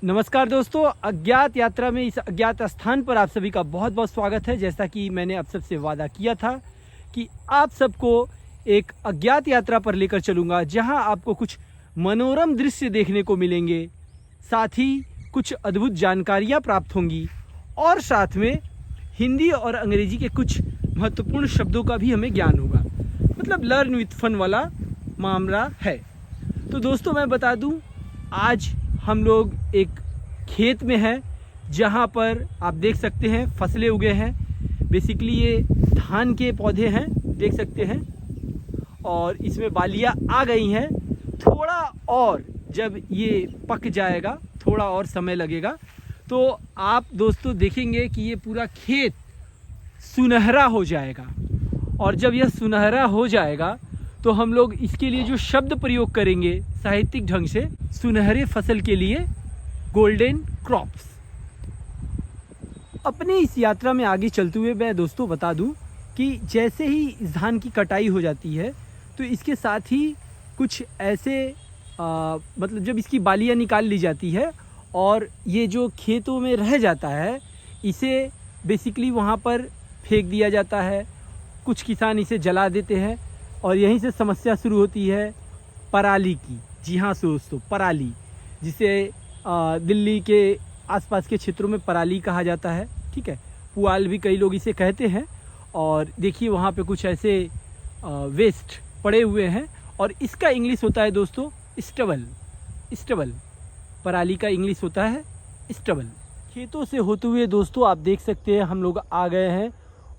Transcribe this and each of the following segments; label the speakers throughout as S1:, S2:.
S1: नमस्कार दोस्तों, अज्ञात यात्रा में इस अज्ञात स्थान पर आप सभी का बहुत बहुत स्वागत है। जैसा कि मैंने आप सबसे वादा किया था कि आप सबको एक अज्ञात यात्रा पर लेकर चलूँगा, जहां आपको कुछ मनोरम दृश्य देखने को मिलेंगे, साथ ही कुछ अद्भुत जानकारियां प्राप्त होंगी और साथ में हिंदी और अंग्रेजी के कुछ महत्वपूर्ण शब्दों का भी हमें ज्ञान होगा। मतलब लर्न विथ फन वाला मामला है। तो दोस्तों मैं बता दूं, आज हम लोग एक खेत में हैं, जहां पर आप देख सकते हैं फसलें उगे हैं। बेसिकली ये धान के पौधे हैं, देख सकते हैं, और इसमें बालियां आ गई हैं। थोड़ा और जब ये पक जाएगा, थोड़ा और समय लगेगा, तो आप दोस्तों देखेंगे कि ये पूरा खेत सुनहरा हो जाएगा। और जब यह सुनहरा हो जाएगा तो हम लोग इसके लिए जो शब्द प्रयोग करेंगे साहित्यिक ढंग से, सुनहरे फसल के लिए गोल्डन क्रॉप्स। अपनी इस यात्रा में आगे चलते हुए मैं दोस्तों बता दूं कि जैसे ही इस धान की कटाई हो जाती है तो इसके साथ ही कुछ ऐसे मतलब जब इसकी बालियां निकाल ली जाती है और ये जो खेतों में रह जाता है, इसे बेसिकली वहाँ पर फेंक दिया जाता है। कुछ किसान इसे जला देते हैं और यहीं से समस्या शुरू होती है पराली की। जी हाँ दोस्तों, पराली, जिसे दिल्ली के आसपास के क्षेत्रों में पराली कहा जाता है, ठीक है। पुआल भी कई लोग इसे कहते हैं। और देखिए वहाँ पे कुछ ऐसे वेस्ट पड़े हुए हैं और इसका इंग्लिश होता है दोस्तों स्टबल। स्टबल, पराली का इंग्लिश होता है स्टबल। खेतों से होते हुए दोस्तों आप देख सकते हैं हम लोग आ गए हैं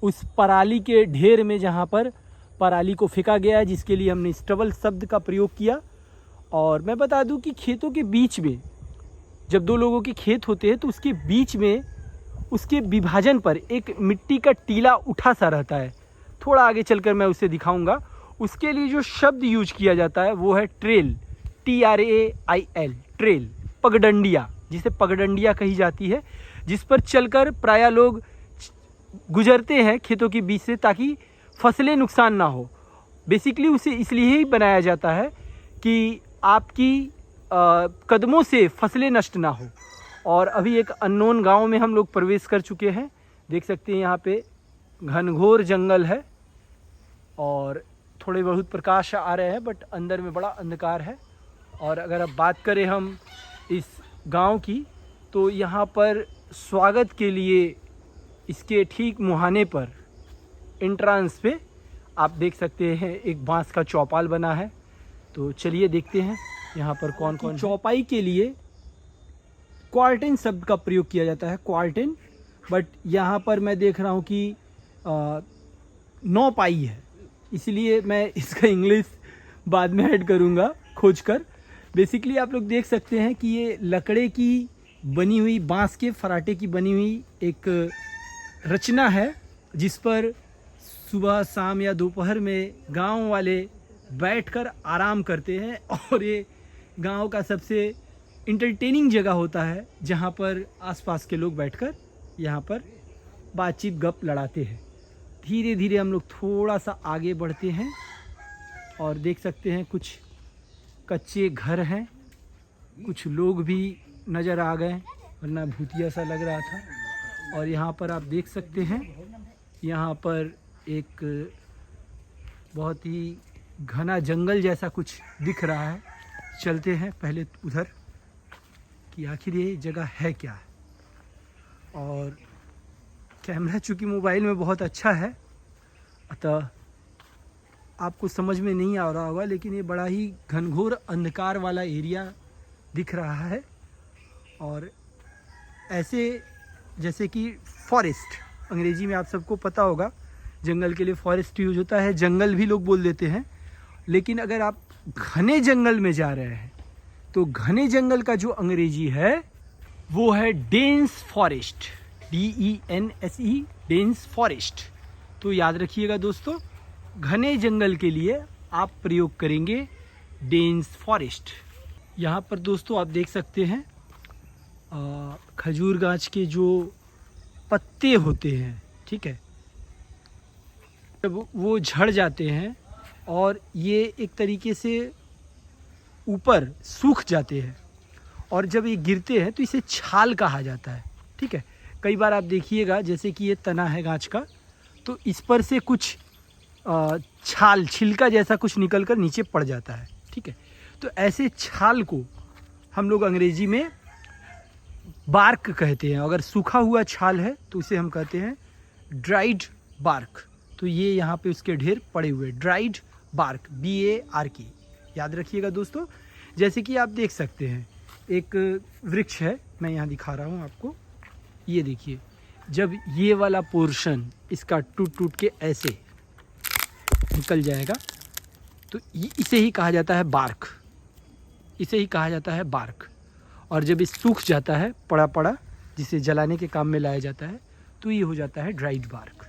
S1: उस पराली के ढेर में, जहाँ पर पराली को फेंका गया है, जिसके लिए हमने स्टबल शब्द का प्रयोग किया। और मैं बता दूं कि खेतों के बीच में जब दो लोगों के खेत होते हैं तो उसके बीच में उसके विभाजन पर एक मिट्टी का टीला उठा सा रहता है। थोड़ा आगे चलकर मैं उसे दिखाऊंगा। उसके लिए जो शब्द यूज किया जाता है वो है ट्रेल, TRAIL, ट्रेल, पगडंडिया, जिसे पगडंडिया कही जाती है, जिस पर चलकर प्रायः लोग गुजरते हैं खेतों के बीच से, ताकि फसलें नुकसान ना हो। बेसिकली उसे इसलिए ही बनाया जाता है कि आपकी कदमों से फसलें नष्ट ना हो। और अभी एक अननोन गांव में हम लोग प्रवेश कर चुके हैं। देख सकते हैं यहाँ पे घनघोर जंगल है और थोड़े बहुत प्रकाश आ रहे हैं, बट अंदर में बड़ा अंधकार है। और अगर अब बात करें हम इस गांव की, तो यहाँ पर स्वागत के लिए इसके ठीक मुहाने पर एंट्रेंस पे आप देख सकते हैं एक बांस का चौपाल बना है। तो चलिए देखते हैं यहाँ पर कौन कौन। चौपाई के लिए क्वार्टेन शब्द का प्रयोग किया जाता है, क्वार्टेन, बट यहाँ पर मैं देख रहा हूँ कि 9 पाई है, इसलिए मैं इसका इंग्लिश बाद में ऐड करूँगा खोज कर। बेसिकली आप लोग देख सकते हैं कि ये लकड़े की बनी हुई, बांस के फराटे की बनी हुई एक रचना है, जिस पर सुबह शाम या दोपहर में गांव वाले बैठकर आराम करते हैं। और ये गांव का सबसे इंटरटेनिंग जगह होता है, जहां पर आसपास के लोग बैठकर यहां पर बातचीत गप लड़ाते हैं। धीरे धीरे हम लोग थोड़ा सा आगे बढ़ते हैं और देख सकते हैं कुछ कच्चे घर हैं, कुछ लोग भी नज़र आ गए, वरना भूतिया सा लग रहा था। और यहाँ पर आप देख सकते हैं, यहाँ पर एक बहुत ही घना जंगल जैसा कुछ दिख रहा है। चलते हैं पहले उधर कि आखिर ये जगह है क्या है। और कैमरा चूँकि मोबाइल में बहुत अच्छा है, अतः आपको समझ में नहीं आ रहा होगा, लेकिन ये बड़ा ही घनघोर अंधकार वाला एरिया दिख रहा है। और ऐसे जैसे कि फॉरेस्ट, अंग्रेजी में आप सबको पता होगा, जंगल के लिए फॉरेस्ट यूज होता है, जंगल भी लोग बोल देते हैं। लेकिन अगर आप घने जंगल में जा रहे हैं तो घने जंगल का जो अंग्रेजी है वो है dense forest, DENSE, dense forest. तो याद रखिएगा दोस्तों, घने जंगल के लिए आप प्रयोग करेंगे डेंस फॉरेस्ट। यहाँ पर दोस्तों आप देख सकते हैं खजूर गाछ के जो पत्ते होते हैं, ठीक है, जब वो झड़ जाते हैं और ये एक तरीके से ऊपर सूख जाते हैं और जब ये गिरते हैं तो इसे छाल कहा जाता है। ठीक है, कई बार आप देखिएगा जैसे कि ये तना है गाछ का, तो इस पर से कुछ छाल छिलका जैसा कुछ निकल कर नीचे पड़ जाता है। ठीक है, तो ऐसे छाल को हम लोग अंग्रेजी में बार्क कहते हैं। अगर सूखा हुआ छाल है तो उसे हम कहते हैं ड्राइड बार्क। तो ये यहाँ पे उसके ढेर पड़े हुए, ड्राइड बार्क, BARK, याद रखिएगा दोस्तों। जैसे कि आप देख सकते हैं एक वृक्ष है, मैं यहाँ दिखा रहा हूँ आपको, ये देखिए, जब ये वाला पोर्शन इसका टूट टूट के ऐसे निकल जाएगा तो इसे ही कहा जाता है बार्क, इसे ही कहा जाता है बार्क। और जब ये सूख जाता है पड़ा पड़ा, जिसे जलाने के काम में लाया जाता है, तो ये हो जाता है ड्राइड बार्क।